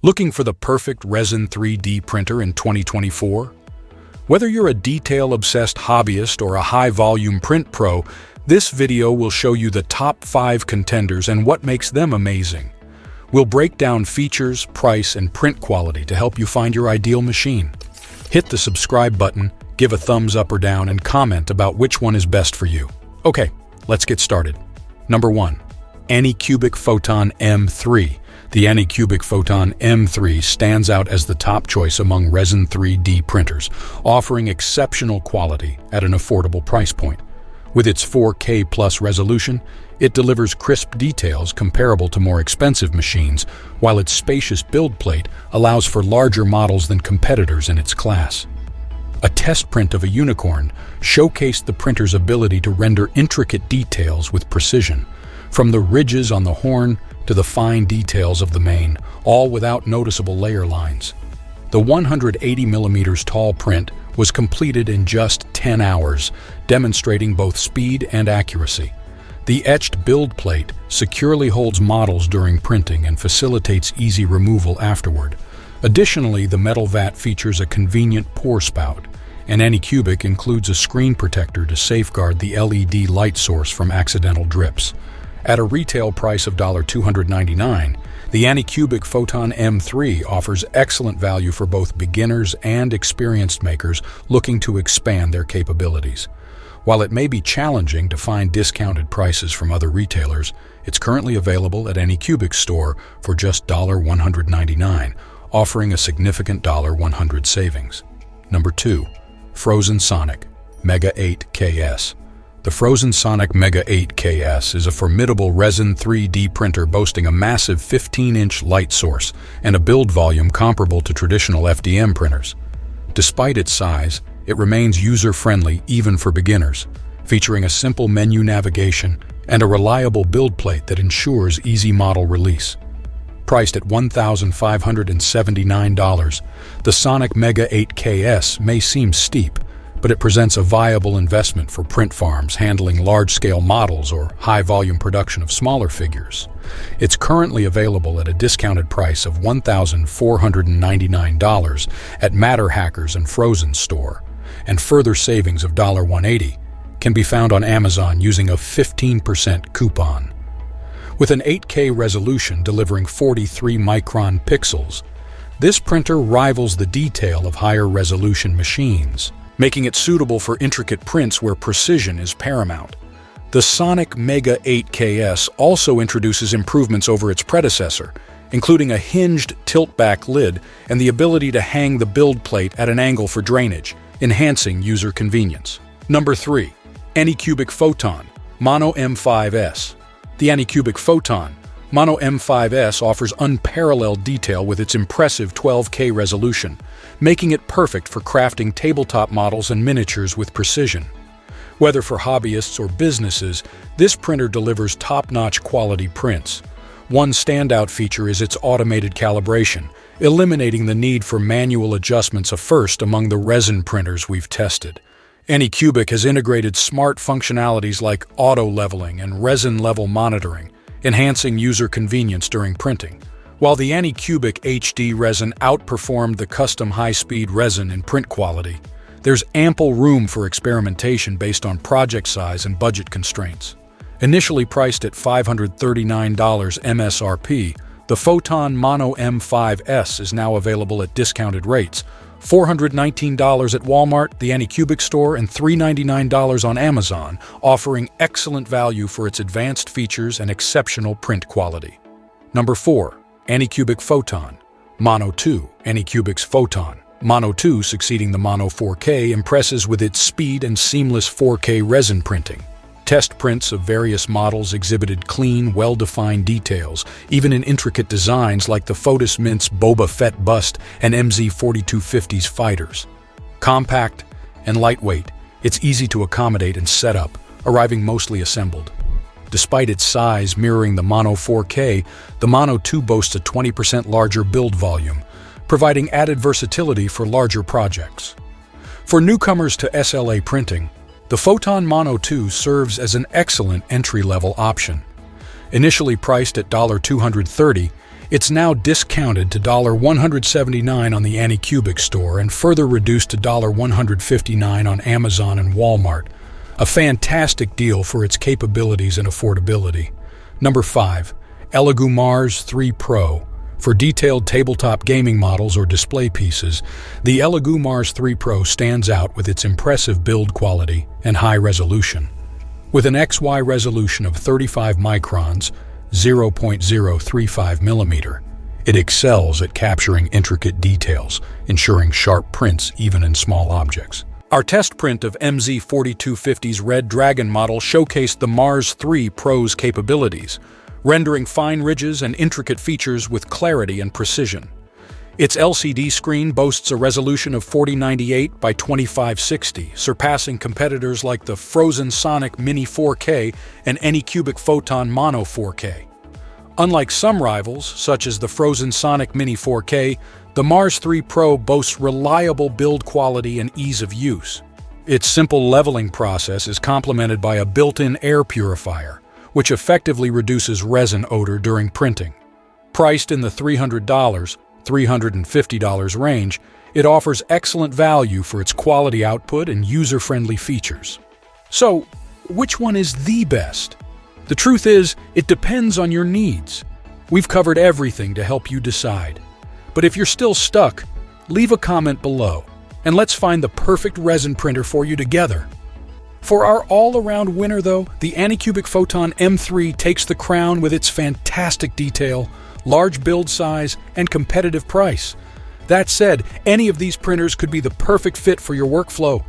Looking for the perfect resin 3D printer in 2024? Whether you're a detail-obsessed hobbyist or a high-volume print pro, this video will show you the top 5 contenders and what makes them amazing. We'll break down features, price, and print quality to help you find your ideal machine. Hit the subscribe button, give a thumbs up or down, and comment about which one is best for you. Okay, let's get started. Number 1. Anycubic Photon M3. The Anycubic Photon M3 stands out as the top choice among resin 3D printers, offering exceptional quality at an affordable price point. With its 4K plus resolution, it delivers crisp details comparable to more expensive machines, while its spacious build plate allows for larger models than competitors in its class. A test print of a unicorn showcased the printer's ability to render intricate details with precision, from the ridges on the horn to the fine details of the mane, all without noticeable layer lines. The 180mm tall print was completed in just 10 hours, demonstrating both speed and accuracy. The etched build plate securely holds models during printing and facilitates easy removal afterward. Additionally, the metal vat features a convenient pour spout, and Anycubic includes a screen protector to safeguard the LED light source from accidental drips. At a retail price of $299, the Anycubic Photon M3 offers excellent value for both beginners and experienced makers looking to expand their capabilities. While it may be challenging to find discounted prices from other retailers, it's currently available at Anycubic's store for just $199, offering a significant $100 savings. Number 2. Phrozen Sonic Mega 8KS. The Phrozen Sonic Mega 8KS is a formidable resin 3D printer boasting a massive 15-inch light source and a build volume comparable to traditional FDM printers. Despite its size, it remains user-friendly even for beginners, featuring a simple menu navigation and a reliable build plate that ensures easy model release. Priced at $1,579, the Sonic Mega 8KS may seem steep, but it presents a viable investment for print farms handling large-scale models or high-volume production of smaller figures. It's currently available at a discounted price of $1,499 at Matter Hackers and Phrozen store, and further savings of $180 can be found on Amazon using a 15% coupon. With an 8K resolution delivering 43-micron pixels, this printer rivals the detail of higher-resolution machines, making it suitable for intricate prints where precision is paramount. The Sonic Mega 8KS also introduces improvements over its predecessor, including a hinged tilt-back lid and the ability to hang the build plate at an angle for drainage, enhancing user convenience. Number 3. Anycubic Photon Mono M5S. The Anycubic Photon Mono M5S offers unparalleled detail with its impressive 12K resolution, making it perfect for crafting tabletop models and miniatures with precision. Whether for hobbyists or businesses, this printer delivers top-notch quality prints. One standout feature is its automated calibration, eliminating the need for manual adjustments, a first among the resin printers we've tested. Anycubic has integrated smart functionalities like auto-leveling and resin-level monitoring, enhancing user convenience during printing. While the Anycubic HD resin outperformed the custom high-speed resin in print quality, there's ample room for experimentation based on project size and budget constraints. Initially priced at $539 MSRP, the Photon Mono M5S is now available at discounted rates, $419 at Walmart, the Anycubic store, and $399 on Amazon, offering excellent value for its advanced features and exceptional print quality. Number 4. Anycubic Photon Mono 2. Anycubic's Photon Mono 2, succeeding the Mono 4K, impresses with its speed and seamless 4K resin printing. Test prints of various models exhibited clean, well-defined details, even in intricate designs like the Fotis Mint's Boba Fett bust and MZ4250's fighters. Compact and lightweight, it's easy to accommodate and set up, arriving mostly assembled. Despite its size mirroring the Mono 4K, the Mono 2 boasts a 20% larger build volume, providing added versatility for larger projects. For newcomers to SLA printing, the Photon Mono 2 serves as an excellent entry-level option. Initially priced at $230, It's now discounted to $179 on the Anycubic store and further reduced to $159 on Amazon and Walmart. A fantastic deal for its capabilities and affordability. Number 5. Elegoo Mars 3 Pro. For detailed tabletop gaming models or display pieces, the Elegoo Mars 3 Pro stands out with its impressive build quality and high resolution. With an XY resolution of 35 microns, 0.035 millimeter, it excels at capturing intricate details, ensuring sharp prints even in small objects. Our test print of MZ4250's Red Dragon model showcased the Mars 3 Pro's capabilities, rendering fine ridges and intricate features with clarity and precision. Its LCD screen boasts a resolution of 4098 by 2560, surpassing competitors like the Phrozen Sonic Mini 4K and Anycubic Photon Mono 4K. Unlike some rivals, such as the Phrozen Sonic Mini 4K, the Mars 3 Pro boasts reliable build quality and ease of use. Its simple leveling process is complemented by a built-in air purifier, which effectively reduces resin odor during printing. Priced in the $300–$350 range, it offers excellent value for its quality output and user-friendly features. So, which one is the best? The truth is, it depends on your needs. We've covered everything to help you decide. But if you're still stuck, leave a comment below, and let's find the perfect resin printer for you together. For our all-around winner, though, the Anycubic Photon M3 takes the crown with its fantastic detail, large build size, and competitive price. That said, any of these printers could be the perfect fit for your workflow.